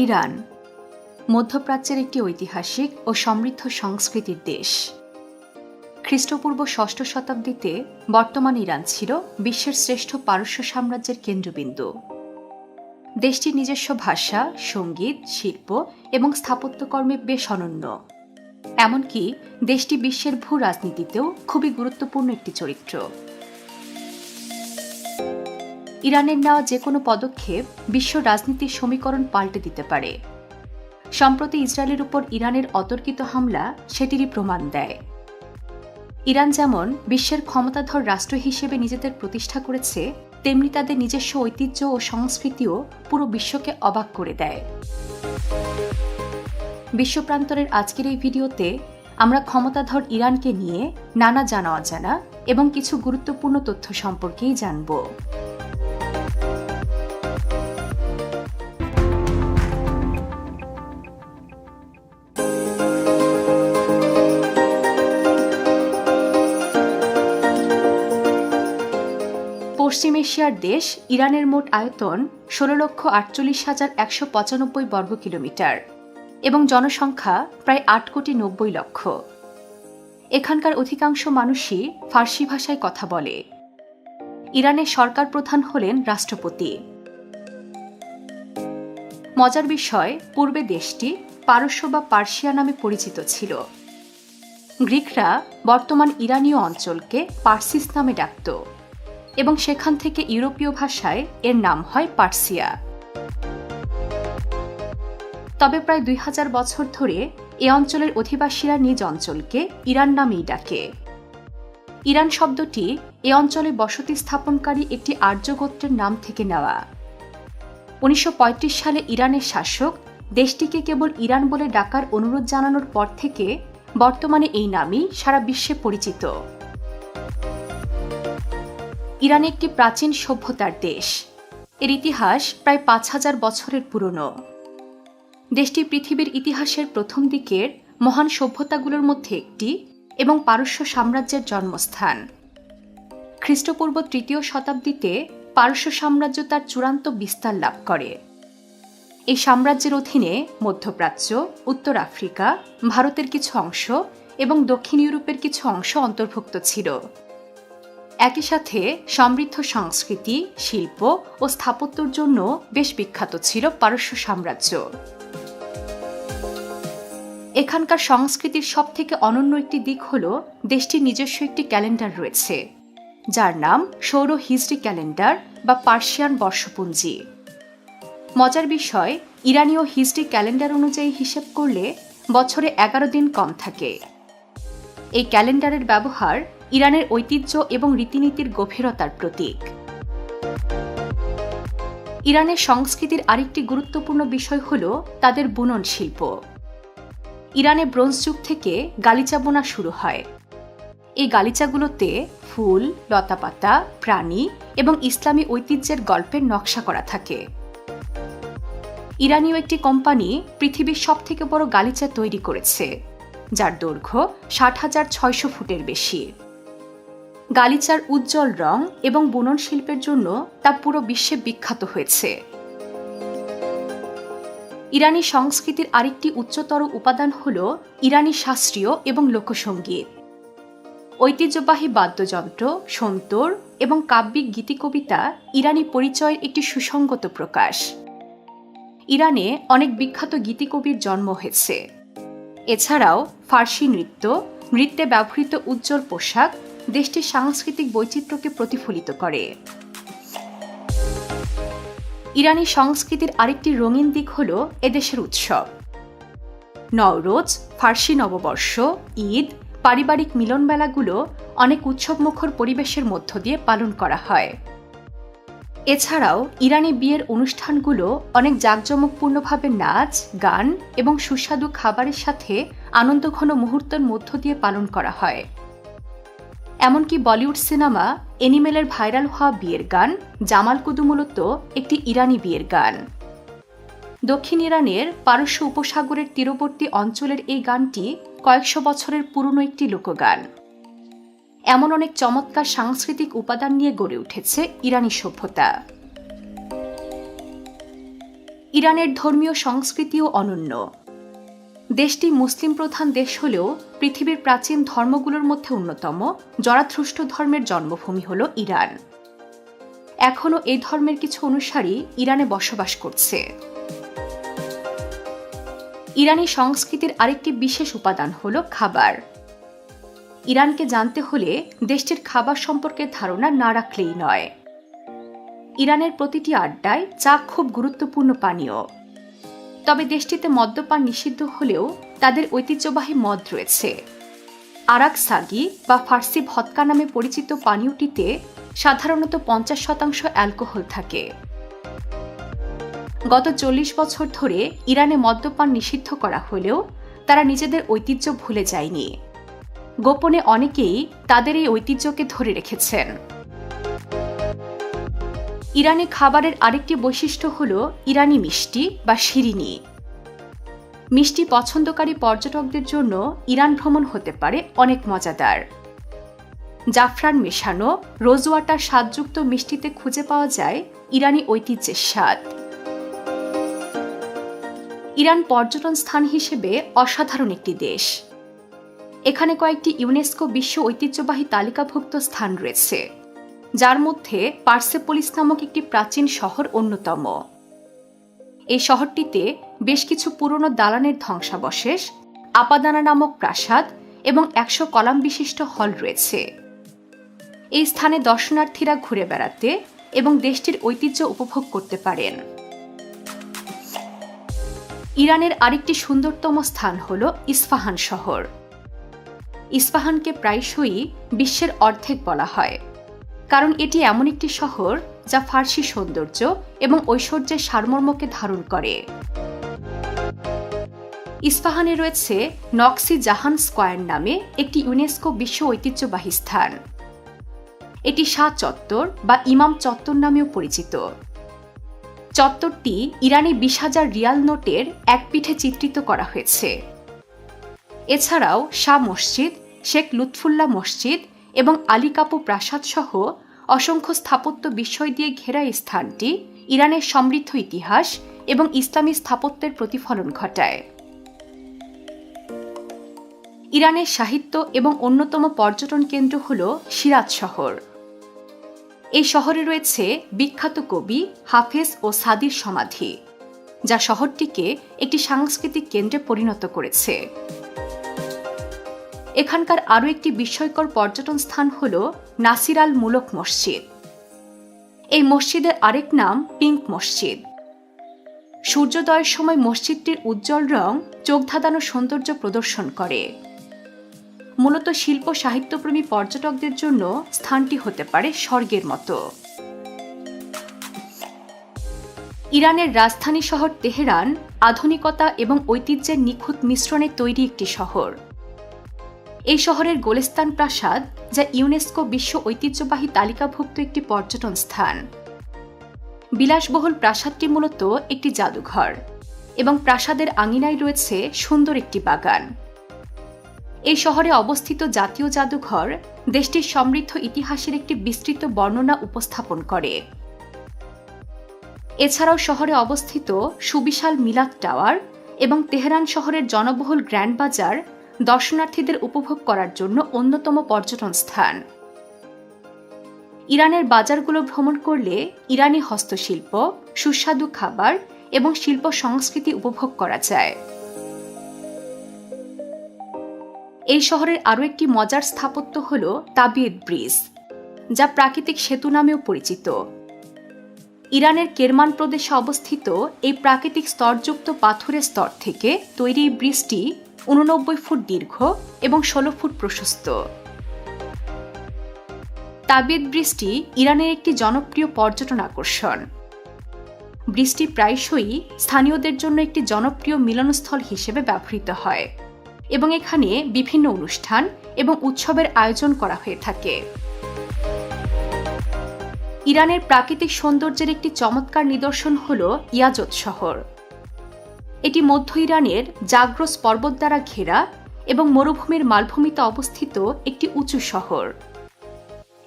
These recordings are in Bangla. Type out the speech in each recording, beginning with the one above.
ইরান মধ্যপ্রাচ্যের একটি ঐতিহাসিক ও সমৃদ্ধ সংস্কৃতির দেশ। খ্রিস্টপূর্ব ষষ্ঠ শতাব্দীতে বর্তমান ইরান ছিল বিশ্বের শ্রেষ্ঠ পারস্য সাম্রাজ্যের কেন্দ্রবিন্দু। দেশটির নিজস্ব ভাষা, সঙ্গীত, শিল্প এবং স্থাপত্যকর্মে বেশ অনন্য। এমনকি দেশটি বিশ্বের ভূ রাজনীতিতেও খুবই গুরুত্বপূর্ণ একটি চরিত্র। ইরানের নেওয়া যে কোনো পদক্ষেপ বিশ্ব রাজনীতির সমীকরণ পাল্টে দিতে পারে। সম্প্রতি ইসরায়েলের উপর ইরানের অতর্কিত হামলা সেটিরই প্রমাণ দেয়। ইরান যেমন বিশ্বের ক্ষমতাধর রাষ্ট্র হিসেবে নিজেদের প্রতিষ্ঠা করেছে, তেমনি তাদের নিজস্ব ঐতিহ্য ও সংস্কৃতিও পুরো বিশ্বকে অবাক করে দেয়। বিশ্বপ্রান্তরের আজকের এই ভিডিওতে আমরা ক্ষমতাধর ইরানকে নিয়ে নানা জানা অজানা এবং কিছু গুরুত্বপূর্ণ তথ্য সম্পর্কেই জানব। পশ্চিম এশিয়ার দেশ ইরানের মোট আয়তন 16,48,195 বর্গ কিলোমিটার এবং জনসংখ্যা প্রায় 8,90,00,000। এখানকার অধিকাংশ মানুষই ফার্সি ভাষায় কথা বলে। ইরানের সরকার প্রধান হলেন রাষ্ট্রপতি। মজার বিষয়, পূর্বে দেশটি পারস্য বা পার্সিয়া নামে পরিচিত ছিল। গ্রিকরা বর্তমান ইরানীয় অঞ্চলকে পার্সিস নামে ডাকত এবং সেখান থেকে ইউরোপীয় ভাষায় এর নাম হয় পার্সিয়া। তবে প্রায় 2000 বছর ধরে এ অঞ্চলের অধিবাসীরা নিজ অঞ্চলকে ইরান নামেই ডাকে। ইরান শব্দটি এ অঞ্চলে বসতি স্থাপনকারী একটি আর্য গোত্রের নাম থেকে নেওয়া। 1935 সালে ইরানের শাসক দেশটিকে কেবল ইরান বলে ডাকার অনুরোধ জানানোর পর থেকে বর্তমানে এই নামই সারা বিশ্বে পরিচিত। ইরান একটি প্রাচীন সভ্যতার দেশ। এর ইতিহাস প্রায় 5000 বছরের পুরনো। দেশটি পৃথিবীর ইতিহাসের প্রথম দিকের মহান সভ্যতাগুলোর মধ্যে একটি এবং পারস্য সাম্রাজ্যের জন্মস্থান। খ্রিস্টপূর্ব 3য় শতাব্দীতে পারস্য সাম্রাজ্য তার চূড়ান্ত বিস্তার লাভ করে। এই সাম্রাজ্যের অধীনে মধ্যপ্রাচ্য, উত্তর আফ্রিকা, ভারতের কিছু অংশ এবং দক্ষিণ ইউরোপের কিছু অংশ অন্তর্ভুক্ত ছিল। একই সাথে সমৃদ্ধ সংস্কৃতি, শিল্প ও স্থাপত্যের জন্য বেশ বিখ্যাত ছিল পারস্য সাম্রাজ্য। এখানকার সংস্কৃতির সবথেকে অনন্য একটি দিক হল দেশটির নিজস্ব একটি ক্যালেন্ডার রয়েছে, যার নাম সৌর হিজরি ক্যালেন্ডার বা পার্সিয়ান বর্ষপঞ্জি। মজার বিষয়, ইরানীয় হিজরি ক্যালেন্ডার অনুযায়ী হিসেব করলে বছরে 11 দিন কম থাকে। এই ক্যালেন্ডারের ব্যবহার ইরানের ঐতিহ্য এবং রীতিনীতির গভীরতার প্রতীক। ইরানের সংস্কৃতির আরেকটি গুরুত্বপূর্ণ বিষয় হল তাদের বুনন শিল্প। ইরানে ব্রোঞ্জ যুগ থেকে গালিচা বোনা শুরু হয়। এই গালিচাগুলোতে ফুল, লতাপাতা, প্রাণী এবং ইসলামী ঐতিহ্যের গল্পের নকশা করা থাকে। ইরানীয় একটি কোম্পানি পৃথিবীর সবথেকে বড় গালিচা তৈরি করেছে, যার দৈর্ঘ্য 60,600 ফুটের বেশি। গালিচার উজ্জ্বল রং এবং বুনন শিল্পের জন্য তা পুরো বিশ্বে বিখ্যাত হয়েছে। ইরানি সংস্কৃতির আরেকটি উচ্চতর উপাদান হল ইরানি শাস্ত্রীয় এবং লোকসঙ্গীত। ঐতিহ্যবাহী বাদ্যযন্ত্র, সন্তর এবং কাব্যিক গীতিকবিতা ইরানি পরিচয়ের একটি সুসংগত প্রকাশ। ইরানে অনেক বিখ্যাত গীতিকবির জন্ম হয়েছে। এছাড়াও ফার্সি নৃত্যে ব্যবহৃত উজ্জ্বল পোশাক দেশটির সাংস্কৃতিক বৈচিত্র্যকে প্রতিফলিত করে। ইরানি সংস্কৃতির আরেকটি রঙিন দিক হল এদেশের উৎসব। নওরোজ, ফার্সি নববর্ষ, ঈদ, পারিবারিক মিলনমেলাগুলো অনেক উৎসবমুখর পরিবেশের মধ্য দিয়ে পালন করা হয়। এছাড়াও ইরানি বিয়ের অনুষ্ঠানগুলো অনেক জাঁকজমকপূর্ণভাবে নাচ, গান এবং সুস্বাদু খাবারের সাথে আনন্দঘন মুহূর্তের মধ্য দিয়ে পালন করা হয়। এমনকি বলিউড সিনেমা এনিমেলের ভাইরাল হওয়া বিয়ের গান জামাল কুদু মূলত একটি ইরানি বিয়ের গান। দক্ষিণ ইরানের পারস্য উপসাগরের তীরবর্তী অঞ্চলের এই গানটি কয়েকশো বছরের পুরনো একটি লোকগান। এমন অনেক চমৎকার সাংস্কৃতিক উপাদান নিয়ে গড়ে উঠেছে ইরানি সভ্যতা। ইরানের ধর্মীয় সংস্কৃতিও অনন্য। দেশটি মুসলিম প্রধান দেশ হলেও পৃথিবীর প্রাচীন ধর্মগুলোর মধ্যে অন্যতম জরাথ্রুষ্ট ধর্মের জন্মভূমি হল ইরান। এখনও এই ধর্মের কিছু অনুসারী ইরানে বসবাস করছে। ইরানি সংস্কৃতির আরেকটি বিশেষ উপাদান হল খাবার। ইরানকে জানতে হলে দেশটির খাবার সম্পর্কে ধারণা না রাখলেই নয়। ইরানের প্রতিটি আড্ডায় চা খুব গুরুত্বপূর্ণ পানীয়। তবে দেশটিতে মদ্যপান নিষিদ্ধ হলেও তাদের ঐতিহ্যবাহী মদ রয়েছে। আরাক সাগি বা ফার্সি ভদকা নামে পরিচিত পানীয়টিতে সাধারণত 50% অ্যালকোহল থাকে। গত 40 বছর ধরে ইরানে মদ্যপান নিষিদ্ধ করা হলেও তারা নিজেদের ঐতিহ্য ভুলে যায়নি। গোপনে অনেকেই তাদের এই ঐতিহ্যকে ধরে রেখেছেন। ইরানি খাবারের আরেকটি বৈশিষ্ট্য হল ইরানি মিষ্টি বা শিরিনি। মিষ্টি পছন্দকারী পর্যটকদের জন্য ইরান ভ্রমণ হতে পারে অনেক মজাদার। জাফরান মেশানো রোজওয়াটার স্বাদযুক্ত মিষ্টিতে খুঁজে পাওয়া যায় ইরানি ঐতিহ্যের স্বাদ। ইরান পর্যটন স্থান হিসেবে অসাধারণ একটি দেশ। এখানে কয়েকটি ইউনেস্কো বিশ্ব ঐতিহ্যবাহী তালিকাভুক্ত স্থান রয়েছে, যার মধ্যে পার্সেপোলিস নামক একটি প্রাচীন শহর অন্যতম। এই শহরটিতে বেশ কিছু পুরনো দালানের ধ্বংসাবশেষ, আপাদানা নামক প্রাসাদ এবং 100 কলাম বিশিষ্ট হল রয়েছে। এই স্থানে দর্শনার্থীরা ঘুরে বেড়াতে এবং দেশটির ঐতিহ্য উপভোগ করতে পারেন। ইরানের আরেকটি সুন্দরতম স্থান হল ইস্পাহান শহর। ইস্পাহানকে প্রায়শই বিশ্বের অর্ধেক বলা হয়, কারণ এটি এমন একটি শহর যা ফার্সি সৌন্দর্য এবং ঐশ্বর্যের সারমর্মকে ধারণ করে। ইস্পাহানে রয়েছে নকশি জাহান স্কয়ার নামে একটি ইউনেস্কো বিশ্ব ঐতিহ্যবাহী স্থান। এটি শাহ চত্বর বা ইমাম চত্বর নামেও পরিচিত। চত্বরটি ইরানি 20,000 রিয়াল নোটের এক পিঠে চিত্রিত করা হয়েছে। এছাড়াও শাহ মসজিদ, শেখ লুৎফুল্লাহ মসজিদ এবং আলী কাপু প্রাসাদ সহ অসংখ্য স্থাপত্য বিষয় দিয়ে ঘেরা এই স্থানটি ইরানের সমৃদ্ধ ইতিহাস এবং ইসলামী স্থাপত্যের প্রতিফলন ঘটায়। ইরানের সাহিত্য এবং অন্যতম পর্যটন কেন্দ্র হল সিরাজ শহর। এই শহরে রয়েছে বিখ্যাত কবি হাফেজ ও সাদির সমাধি, যা শহরটিকে একটি সাংস্কৃতিক কেন্দ্রে পরিণত করেছে। এখানকার আরও একটি বিস্ময়কর পর্যটন স্থান হল নাসির আল মুলক মসজিদ। এই মসজিদের আরেক নাম পিঙ্ক মসজিদ। সূর্যোদয়ের সময় মসজিদটির উজ্জ্বল রং চোখ ধাঁধানো সৌন্দর্য প্রদর্শন করে। মূলত শিল্প সাহিত্যপ্রেমী পর্যটকদের জন্য স্থানটি হতে পারে স্বর্গের মতো। ইরানের রাজধানী শহর তেহরান আধুনিকতা এবং ঐতিহ্যের নিখুঁত মিশ্রণে তৈরি একটি শহর। এই শহরের গোলেস্তান প্রাসাদ, যা ইউনেস্কো বিশ্ব ঐতিহ্যবাহী তালিকাভুক্ত একটি পর্যটন স্থান। বিলাসবহুল প্রাসাদটি মূলত একটি জাদুঘর এবং প্রাসাদের আঙিনায় রয়েছে সুন্দর একটি বাগান। এই শহরে অবস্থিত জাতীয় জাদুঘর দেশটির সমৃদ্ধ ইতিহাসের একটি বিস্তৃত বর্ণনা উপস্থাপন করে। এছাড়াও শহরে অবস্থিত সুবিশাল মিলাদ টাওয়ার এবং তেহরান শহরের জনবহুল গ্র্যান্ড বাজার দর্শনার্থীদের উপভোগ করার জন্য অন্যতম পর্যটন স্থান। ইরানের বাজারগুলো ভ্রমণ করলে ইরানি হস্তশিল্প, সুস্বাদু খাবার এবং শিল্প সংস্কৃতি উপভোগ করা যায়। এই শহরের আরও একটি মজার স্থাপত্য হল তাবিয়েত ব্রিজ, যা প্রাকৃতিক সেতু নামেও পরিচিত। ইরানের কেরমান প্রদেশে অবস্থিত এই প্রাকৃতিক স্তরযুক্ত পাথরের স্তর থেকে তৈরি এই ব্রিজটি 89 ফুট দীর্ঘ এবং 16 ফুট প্রশস্ত। তাবিয়েত ব্রিজটি ইরানের একটি জনপ্রিয় পর্যটন আকর্ষণ। ব্রিজটি প্রায়শই স্থানীয়দের জন্য একটি জনপ্রিয় মিলনস্থল হিসেবে ব্যবহৃত হয় এবং এখানে বিভিন্ন অনুষ্ঠান এবং উৎসবের আয়োজন করা হয়ে থাকে। ইরানের প্রাকৃতিক সৌন্দর্যের একটি চমৎকার নিদর্শন হল ইয়াজত শহর। এটি মধ্য ইরানের জাগ্রস পর্বত দ্বারা ঘেরা এবং মরুভূমির মালভূমিতে অবস্থিত একটি উঁচু শহর।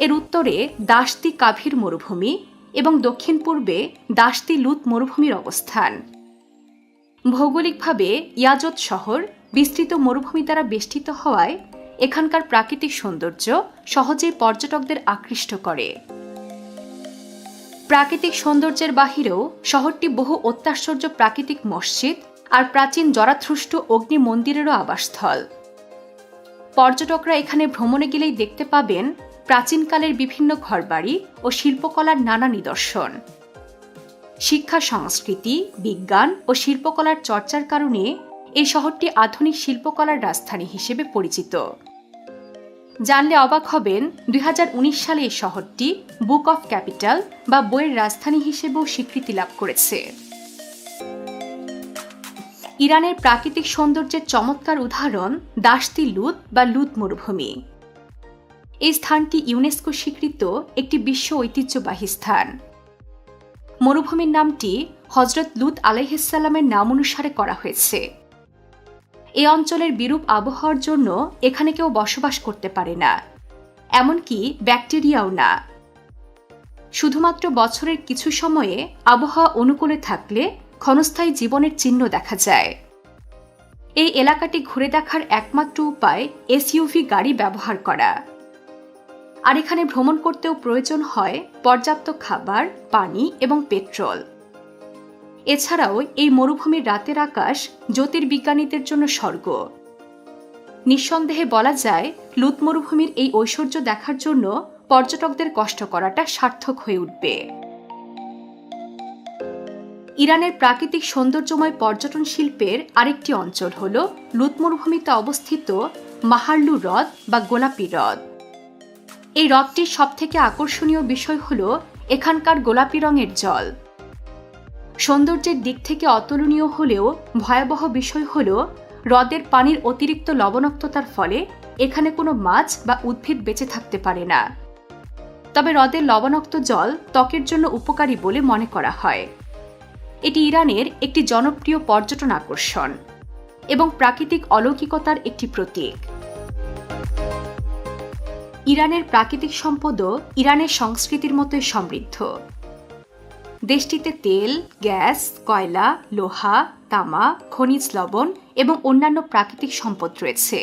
এর উত্তরে দাশতি কাভির মরুভূমি এবং দক্ষিণ পূর্বে দাশতি লুত মরুভূমির অবস্থান। ভৌগোলিকভাবে ইয়াজত শহর বিস্তৃত মরুভূমি দ্বারা বেষ্টিত হওয়ায় এখানকার প্রাকৃতিক সৌন্দর্য সহজেই পর্যটকদের আকৃষ্ট করে। প্রাকৃতিক সৌন্দর্যের বাহিরেও শহরটি বহু অত্যাশ্চর্য প্রাকৃতিক মসজিদ আর প্রাচীন জরাথ্রুষ্ট অগ্নি মন্দিরেরও আবাসস্থল। পর্যটকরা এখানে ভ্রমণে গেলেই দেখতে পাবেন প্রাচীনকালের বিভিন্ন ঘরবাড়ি ও শিল্পকলার নানা নিদর্শন। শিক্ষা, সংস্কৃতি, বিজ্ঞান ও শিল্পকলার চর্চার কারণে এই শহরটি আধুনিক শিল্পকলার রাজধানী হিসেবে পরিচিত। জানলে অবাক হবেন 2019 সালে এই শহরটি বুক অফ ক্যাপিটাল বা বইয়ের রাজধানী হিসেবেও স্বীকৃতি লাভ করেছে। ইরানের প্রাকৃতিক সৌন্দর্যের চমৎকার উদাহরণ দাশতি লুদ বা লুদ মরুভূমি। এই স্থানটি ইউনেস্কো স্বীকৃত একটি বিশ্ব ঐতিহ্যবাহী স্থান। মরুভূমির নামটি হজরত লুত আলাইহিসসালামের নাম অনুসারে করা হয়েছে। এই অঞ্চলের বিরূপ আবহাওয়ার জন্য এখানে কেউ বসবাস করতে পারে না, এমনকি ব্যাকটেরিয়াও না। শুধুমাত্র বছরের কিছু সময়ে আবহাওয়া অনুকূলে থাকলে ক্ষণস্থায়ী জীবনের চিহ্ন দেখা যায়। এই এলাকাটি ঘুরে দেখার একমাত্র উপায় এসইউভি গাড়ি ব্যবহার করা। আর এখানে ভ্রমণ করতেও প্রয়োজন হয় পর্যাপ্ত খাবার, পানি এবং পেট্রোল। এছাড়াও এই মরুভূমির রাতের আকাশ জ্যোতির্বিজ্ঞানীদের জন্য স্বর্গ। নিঃসন্দেহে বলা যায় লুত মরুভূমির এই ঐশ্বর্য দেখার জন্য পর্যটকদের কষ্ট করাটা সার্থক হয়ে উঠবে। ইরানের প্রাকৃতিক সৌন্দর্যময় পর্যটন শিল্পের আরেকটি অঞ্চল হল লুত মরুভূমিতে অবস্থিত মাহারলু হ্রদ বা গোলাপি হ্রদ। এই হ্রদটির সবথেকে আকর্ষণীয় বিষয় হল এখানকার গোলাপি রঙের জল। সৌন্দর্যের দিক থেকে অতুলনীয় হলেও ভয়াবহ বিষয় হল হ্রদের পানির অতিরিক্ত লবণাক্ততার ফলে এখানে কোনো মাছ বা উদ্ভিদ বেঁচে থাকতে পারে না। তবে হ্রদের লবণাক্ত জল ত্বকের জন্য উপকারী বলে মনে করা হয়। এটি ইরানের একটি জনপ্রিয় পর্যটন আকর্ষণ এবং প্রাকৃতিক অলৌকিকতার একটি প্রতীক। ইরানের প্রাকৃতিক সম্পদও ইরানের সংস্কৃতির মতোই সমৃদ্ধ। দেশটিতে তেল, গ্যাস, কয়লা, লোহা, তামা, খনিজ লবণ এবং অন্যান্য প্রাকৃতিক সম্পদ রয়েছে।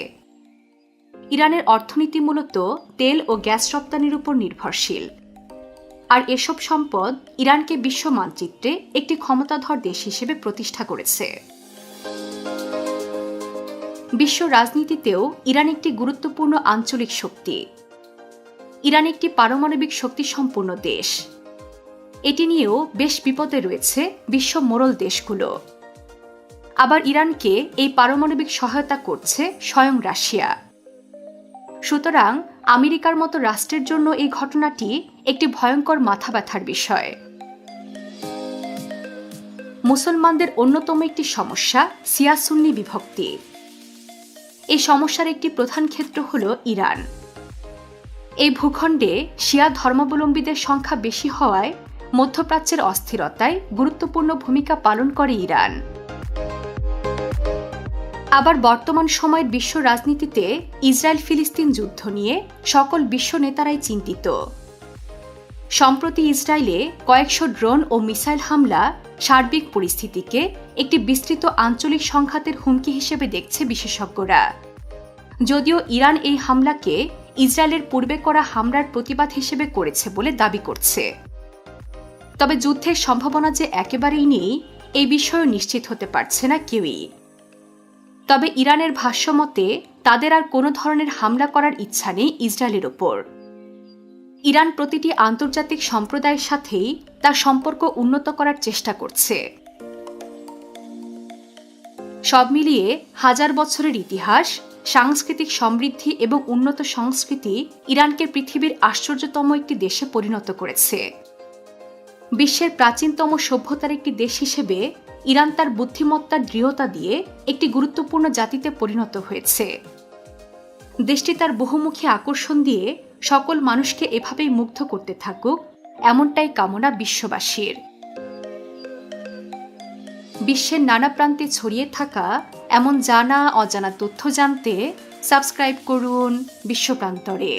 ইরানের অর্থনীতি মূলত তেল ও গ্যাস রপ্তানির উপর নির্ভরশীল। আর এসব সম্পদ ইরানকে বিশ্ব মানচিত্রে একটি ক্ষমতাধর দেশ হিসেবে প্রতিষ্ঠা করেছে। বিশ্ব রাজনীতিতেও ইরান একটি গুরুত্বপূর্ণ আঞ্চলিক শক্তি। ইরান একটি পারমাণবিক শক্তিসম্পন্ন দেশ। এটি নিয়েও বেশ বিপদে রয়েছে বিশ্ব মোড়ল দেশগুলো। আবার ইরানকে এই পারমাণবিক সহায়তা করছে স্বয়ং রাশিয়া। সুতরাং আমেরিকার মতো রাষ্ট্রের জন্য এই ঘটনাটি একটি ভয়ঙ্কর মাথা ব্যথার বিষয়। মুসলমানদের অন্যতম একটি সমস্যা শিয়া সুন্নি বিভক্তি। এই সমস্যার একটি প্রধান ক্ষেত্র হল ইরান। এই ভূখণ্ডে শিয়া ধর্মাবলম্বীদের সংখ্যা বেশি হওয়ায় মধ্যপ্রাচ্যের অস্থিরতায় গুরুত্বপূর্ণ ভূমিকা পালন করে ইরান। আবার বর্তমান সময়ের বিশ্ব রাজনীতিতে ইসরায়েল ফিলিস্তিন যুদ্ধ নিয়ে সকল বিশ্ব নেতারাই চিন্তিত। সম্প্রতি ইসরায়েলে কয়েকশো ড্রোন ও মিসাইল হামলা সার্বিক পরিস্থিতিকে একটি বিস্তৃত আঞ্চলিক সংঘাতের হুমকি হিসেবে দেখছে বিশেষজ্ঞরা। যদিও ইরান এই হামলাকে ইসরায়েলের পূর্বে করা হামলার প্রতিবাদ হিসেবে করেছে বলে দাবি করছে। তবে যুদ্ধের সম্ভাবনা যে একেবারেই নেই এই বিষয়েও নিশ্চিত হতে পারছে না কেউই। তবে ইরানের ভাষ্যমতে তাদের আর কোনো ধরনের হামলা করার ইচ্ছা নেই ইসরায়েলের ওপর। ইরান প্রতিটি আন্তর্জাতিক সম্প্রদায়ের সাথেই তার সম্পর্ক উন্নত করার চেষ্টা করছে। সব মিলিয়ে হাজার বছরের ইতিহাস, সাংস্কৃতিক সমৃদ্ধি এবং উন্নত সংস্কৃতি ইরানকে পৃথিবীর আশ্চর্যতম একটি দেশে পরিণত করেছে। বিশ্বের প্রাচীনতম সভ্যতার একটি দেশ হিসেবে ইরান তার বুদ্ধিমত্তার দৃঢ়তা দিয়ে একটি গুরুত্বপূর্ণ জাতিতে পরিণত হয়েছে। দেশটি তার বহুমুখী আকর্ষণ দিয়ে সকল মানুষকে এভাবেই মুগ্ধ করতে থাকুক, এমনটাই কামনা বিশ্ববাসীর। বিশ্বের নানা প্রান্তে ছড়িয়ে থাকা এমন জানা অজানা তথ্য জানতে সাবস্ক্রাইব করুন বিশ্বপ্রান্তরে।